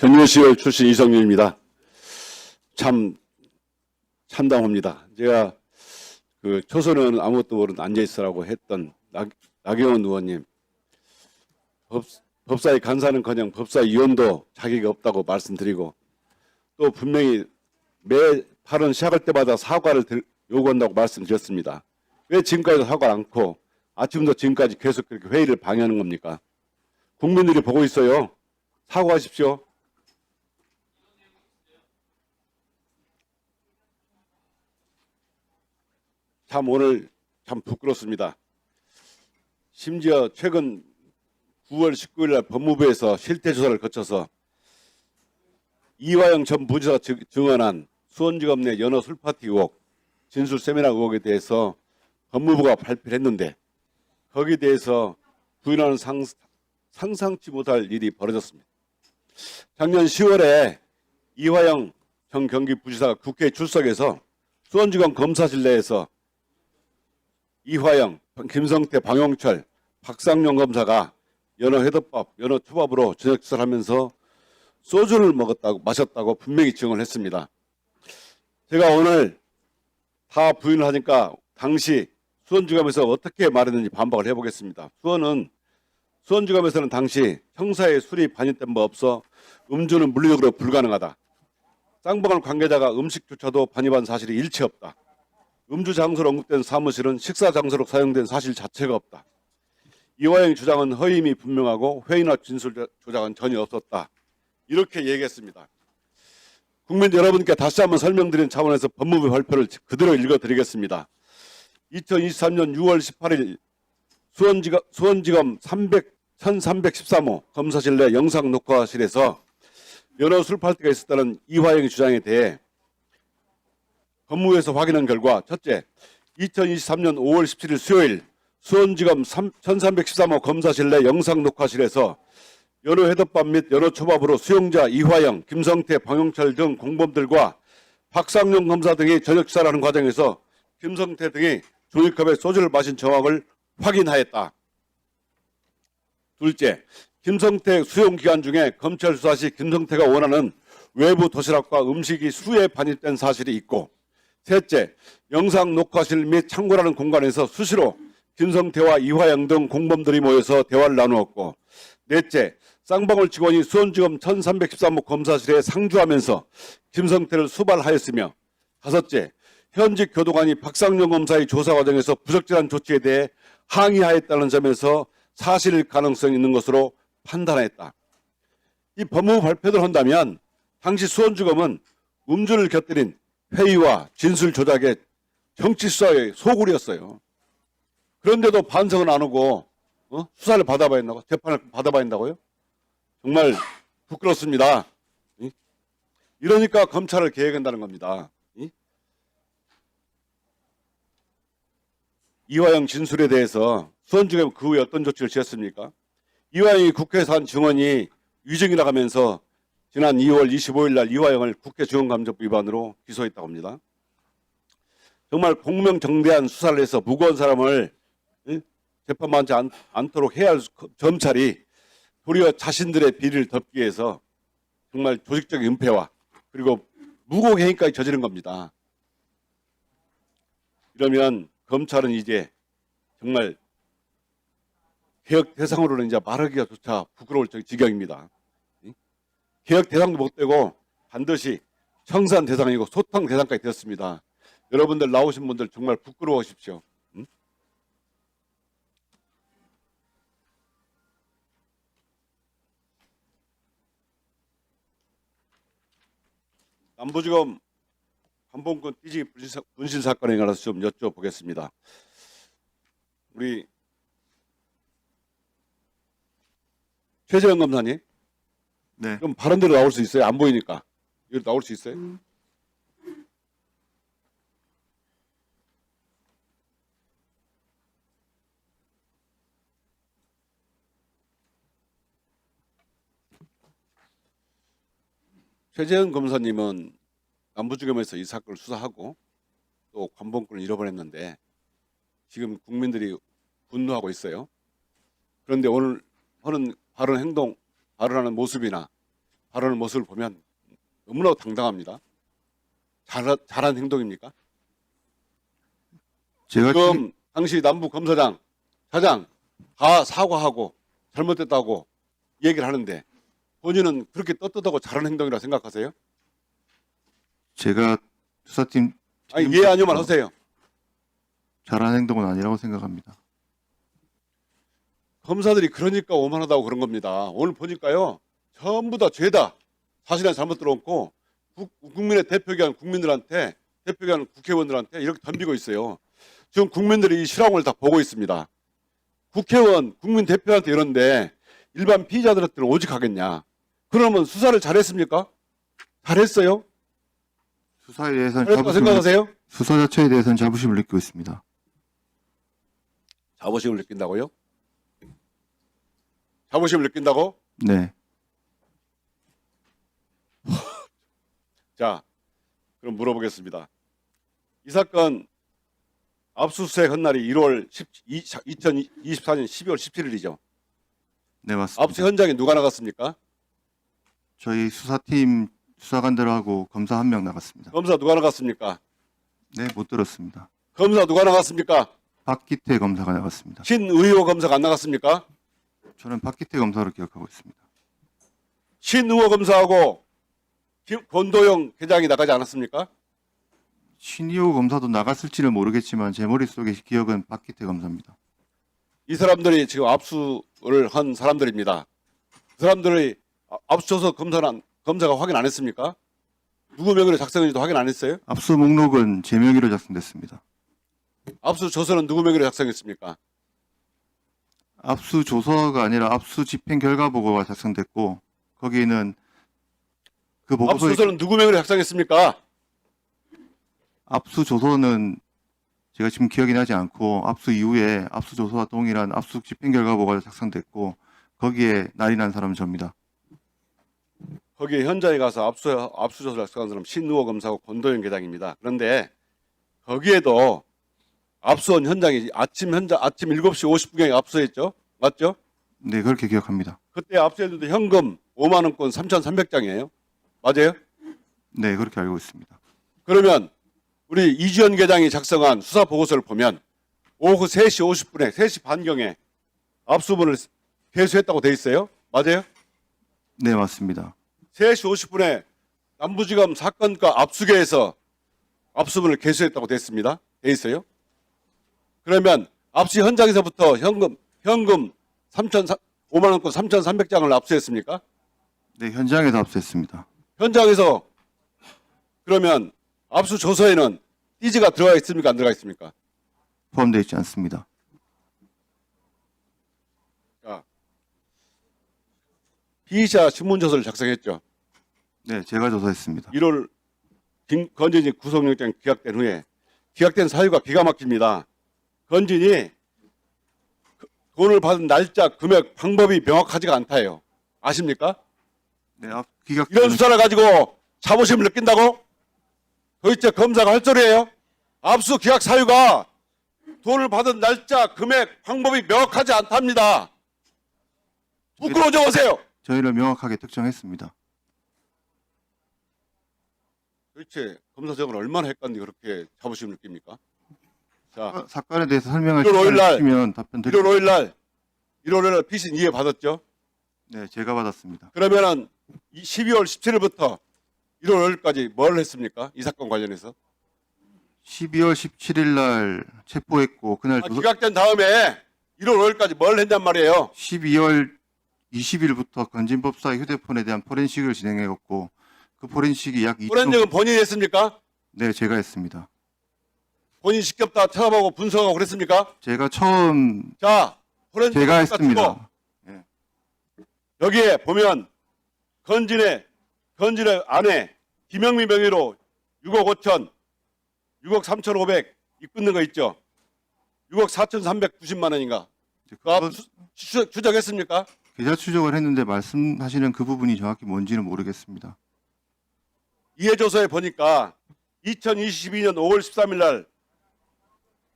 전유시월 출신 이성윤입니다. 참 참담합니다. 제가 그 초선은 아무것도 모르는 앉아있으라고 했던 나경원 의원님, 법사위 간사는커녕 법사위원도 자격이 없다고 말씀드리고, 또 분명히 매 8원 시작할 때마다 사과를 요구한다고 말씀드렸습니다. 왜 지금까지도 사과를 않고 아침부터 지금까지 계속 그렇게 회의를 방해하는 겁니까? 국민들이 보고 있어요. 사과하십시오. 참 오늘 참 부끄럽습니다. 심지어 최근 9월 19일 날 법무부에서 실태조사를 거쳐서 이화영 전 부지사 증언한 수원지검 내 연어 술파티 의혹, 진술 세미나 의혹에 대해서 법무부가 발표를 했는데, 거기에 대해서 부인하는 상상치 못할 일이 벌어졌습니다. 작년 10월에 이화영 전 경기부지사가 국회에 출석해서 수원지검 검사실 내에서 이화영, 김성태, 방용철, 박상용 검사가 연어 회덮밥, 연어 초밥으로 저녁 식사를 하면서 소주를 마셨다고 분명히 증언을 했습니다. 제가 오늘 다 부인을 하니까 당시 수원지검에서 어떻게 말했는지 반박을 해보겠습니다. 수원지검에서는 당시 형사의 술이 반입된 바 없어 음주는 물리적으로 불가능하다. 쌍방울 관계자가 음식조차도 반입한 사실이 일체 없다. 음주 장소로 언급된 사무실은 식사 장소로 사용된 사실 자체가 없다. 이화영의 주장은 허위임이 분명하고 회의나 진술 조작은 전혀 없었다. 이렇게 얘기했습니다. 국민 여러분께 다시 한번 설명드린 차원에서 법무부 발표를 그대로 읽어드리겠습니다. 2023년 6월 18일 수원지검 1313호 검사실 내 영상 녹화실에서 연어 술파티가 있었다는 이화영의 주장에 대해 법무부에서 확인한 결과, 첫째, 2023년 5월 17일 수요일 수원지검 1313호 검사실 내 영상 녹화실에서 연어 회덮밥 및 연어 초밥으로 수용자 이화영, 김성태, 방용철 등 공범들과 박상용 검사 등이 저녁 식사를 하는 과정에서 김성태 등이 종이컵에 소주를 마신 정황을 확인하였다. 둘째, 김성태 수용 기간 중에 검찰 수사 시 김성태가 원하는 외부 도시락과 음식이 수에 반입된 사실이 있고, 셋째, 영상 녹화실 및 창고라는 공간에서 수시로 김성태와 이화영 등 공범들이 모여서 대화를 나누었고, 넷째, 쌍방울 직원이 수원지검 1313호 검사실에 상주하면서 김성태를 수발하였으며, 다섯째, 현직 교도관이 박상용 검사의 조사 과정에서 부적절한 조치에 대해 항의하였다는 점에서 사실 가능성이 있는 것으로 판단하였다. 이 법무부 발표를 한다면 당시 수원지검은 음주를 곁들인 회의와 진술 조작의 정치 수사의 소굴이었어요. 그런데도 반성은 안 하고 수사를 받아봐야 한다고, 재판을 받아봐야 한다고요? 정말 부끄럽습니다. 이러니까 검찰을 개혁한다는 겁니다. 이화영 진술에 대해서 수원지검이 그 후에 어떤 조치를 취했습니까? 이화영이 국회에서 한 증언이 위증이라고 하면서 지난 2월 25일 날 이화영을 국회중앙감정법 위반으로 기소했다고 합니다. 정말 공명정대한 수사를 해서 무고한 사람을 재판받지 않도록 해야 할 검찰이 도리어 자신들의 비리를 덮기 위해서 정말 조직적인 은폐와 그리고 무고행위까지 저지른 겁니다. 이러면 검찰은 이제 정말 개혁 대상으로는 이제 말하기가조차 부끄러울 지경입니다. 개혁 대상도 못 되고 반드시 청산 대상이고 소탕 대상까지 되었습니다. 여러분들 나오신 분들 정말 부끄러워하십시오. 남부지검 관봉권 띠지기 분실 사건에 관해서 좀 여쭤보겠습니다. 우리 최재형 검사님, 네. 그럼 발언대로 나올 수 있어요? 안 보이니까. 이거 나올 수 있어요? 최재형 검사님은 남부지검에서 이 사건을 수사하고 또 관봉권을 잃어버렸는데 지금 국민들이 분노하고 있어요. 그런데 오늘 하는 발언하는 모습이나 발언을 모습을 보면 너무나 당당합니다. 잘한 행동입니까? 제가 지금 당시 남부 검사장, 차장 다 사과하고 잘못됐다고 얘기를 하는데 본인은 그렇게 떳떳하고 잘한 행동이라 생각하세요? 제가 수사팀 아니 예 아니요만 하세요. 잘한 행동은 아니라고 생각합니다. 검사들이 그러니까 오만하다고 그런 겁니다. 오늘 보니까요 전부 다 죄다 사실은 잘못 들어놓고 국민의 대표기관 국민들한테 대표기관 국회의원들한테 이렇게 덤비고 있어요. 지금 국민들이 이 실황을 다 보고 있습니다. 국회의원 국민 대표한테 이런데 일반 피의자들한테는 오직하겠냐? 그러면 수사를 잘했습니까? 잘했어요? 수사에 대해서는 잘했다고 생각하세요? 수사 자체에 대해서는 자부심을 느끼고 있습니다. 자부심을 느낀다고요? 자부심을 느낀다고? 네, 자, 그럼 물어보겠습니다. 이 사건 압수수색 한 날이 2024년 12월 17일이죠. 네 맞습니다. 압수 현장에 누가 나갔습니까? 저희 수사팀 수사관들하고 검사 한 명 나갔습니다. 검사 누가 나갔습니까? 네, 못 들었습니다. 검사 누가 나갔습니까? 박기태 검사가 나갔습니다. 신의호 검사가 안 나갔습니까? 저는 박기태 검사로 기억하고 있습니다. 신의호 검사하고 권도영 계장이 나가지 않았습니까? 신이호 검사도 나갔을지는 모르겠지만 제 머릿속에 기억은 박기태 검사입니다. 이 사람들이 지금 압수를 한 사람들입니다. 그 사람들의 압수조서 검사가 확인 안 했습니까? 누구 명의로 작성했는지도 확인 안 했어요? 압수 목록은 제 명의로 작성됐습니다. 압수조서는 누구 명의로 작성했습니까? 압수 조서가 아니라 압수 집행 결과 보고가 작성됐고 거기에는 그 보고서에 압수조서는 누구 명의로 작성했습니까? 압수 조서는 제가 지금 기억이 나지 않고 압수 이후에 압수 조서와 동일한 압수 집행 결과 보고가 작성됐고 거기에 날이 난 사람은 접니다. 거기 현장에 가서 압수조서를 작성한 사람 신의호 검사하고 권도영 계장입니다. 그런데 거기에도 압수한 현장이 아침 7시 50분경에 압수했죠? 맞죠? 네, 그렇게 기억합니다. 그때 압수했는데 현금 5만 원권 3,300장이에요. 맞아요? 네, 그렇게 알고 있습니다. 그러면 우리 이주연 계장이 작성한 수사 보고서를 보면 오후 3시 50분에 3시 반경에 압수문을 개수했다고 돼 있어요. 맞아요? 네, 맞습니다. 3시 50분에 남부지검 사건과 압수계에서 압수문을 개수했다고 돼 있습니다. 돼 있어요. 그러면 압수 현장에서부터 현금 5만 원권 3,300장을 압수했습니까? 네, 현장에서 압수했습니다. 현장에서 그러면 압수조서에는 띠지가 들어가 있습니까? 안 들어가 있습니까? 포함되어 있지 않습니다. 자, 피의자 신문조서를 작성했죠. 네, 제가 조사했습니다. 1월 건진이 구속영장 기각된 후에 기각된 사유가 기가 막힙니다. 건진이 돈을 받은 날짜, 금액, 방법이 명확하지가 않다요. 아십니까? 네, 기각 이런 수사를 가지고 자부심을 느낀다고? 도대체 검사가 할 소리예요? 압수 기각 사유가 돈을 받은 날짜, 금액, 방법이 명확하지 않답니다. 부끄러워 적으세요. 저희를 명확하게 특정했습니다. 도대체 검사장은 얼마나 헷갈리 그렇게 자부심을 느낍니까? 자, 사건에 대해서 설명을 1월 5일 날, 주시면 답변 1월 드리겠습니다. 5일 날, 1월 5일 날 피신 이해 받았죠? 네, 제가 받았습니다. 그러면은 12월 17일부터 1월 5일까지 뭘 했습니까? 이 사건 관련해서. 12월 17일 날 체포했고 그날 기각된 다음에 1월 5일까지 뭘 했냔 말이에요. 12월 20일부터 건진법사의 휴대폰에 대한 포렌식을 진행했고 그 포렌식이 약 2주 포렌식은 본인이 했습니까? 네, 제가 했습니다. 본인 직접 다 찾아보고 분석하고 그랬습니까? 제가 처음 자, 포렌식 제가 했습니다. 여기에 보면 건진의 아내 김영미 명의로 6억 5천, 6억 3,500 입금된 거 있죠? 6억 4,390만 원인가? 그 추적했습니까? 계좌 추적을 했는데 말씀하시는 그 부분이 정확히 뭔지는 모르겠습니다. 이해조서에 보니까 2022년 5월 13일 날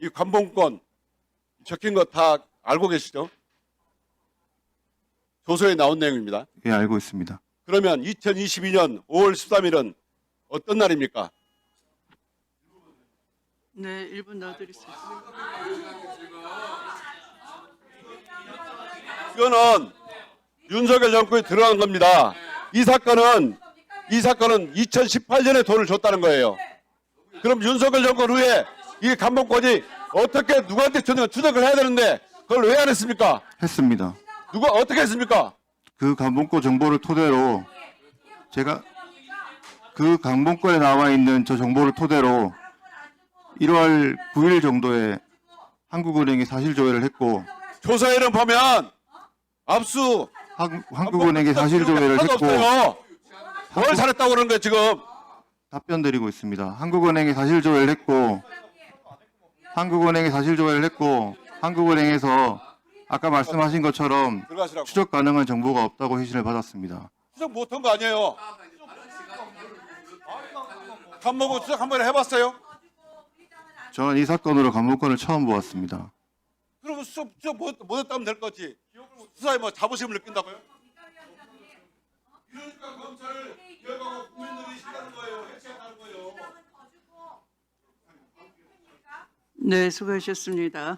이 관봉권 적힌 거 다 알고 계시죠? 조서에 나온 내용입니다. 예, 알고 있습니다. 그러면 2022년 5월 13일은 어떤 날입니까? 네, 1분 넣어드리겠습니다. 이거는 윤석열 정권이 들어간 겁니다. 이 사건은 2018년에 돈을 줬다는 거예요. 그럼 윤석열 정권 후에 이 감봉권이 어떻게 누구한테 줬는가 추적을 해야 되는데 그걸 왜 안 했습니까? 했습니다. 누가 어떻게 했습니까? 그 강봉권 정보를 토대로 제가 그 강봉권에 나와 있는 저 정보를 토대로 1월 9일 정도에 한국은행에 사실 조회를 했고 조사에는 보면 압수 한국은행에 사실 조회를 하나도 했고 없어요. 뭘 잘했다고 그러는 거예요 지금? 답변 드리고 있습니다. 한국은행에 사실 조회를 했고 한국은행에서 아까 말씀하신 것처럼 들어가시라고. 추적 가능한 정보가 없다고 회신을 받았습니다. 추적 못한 거 아니에요? 감봉권 추적 한 번에 해봤어요? 저는 이 사건으로 강봉권을 처음 보았습니다. 그러면 수석 못했다면 될 거지. 수사에 뭐 자부심을 느낀다고요? 이러니까 검찰 결과가 국민들이 싫어하는 거예요. 해치하는 거예요. 네, 수고하셨습니다.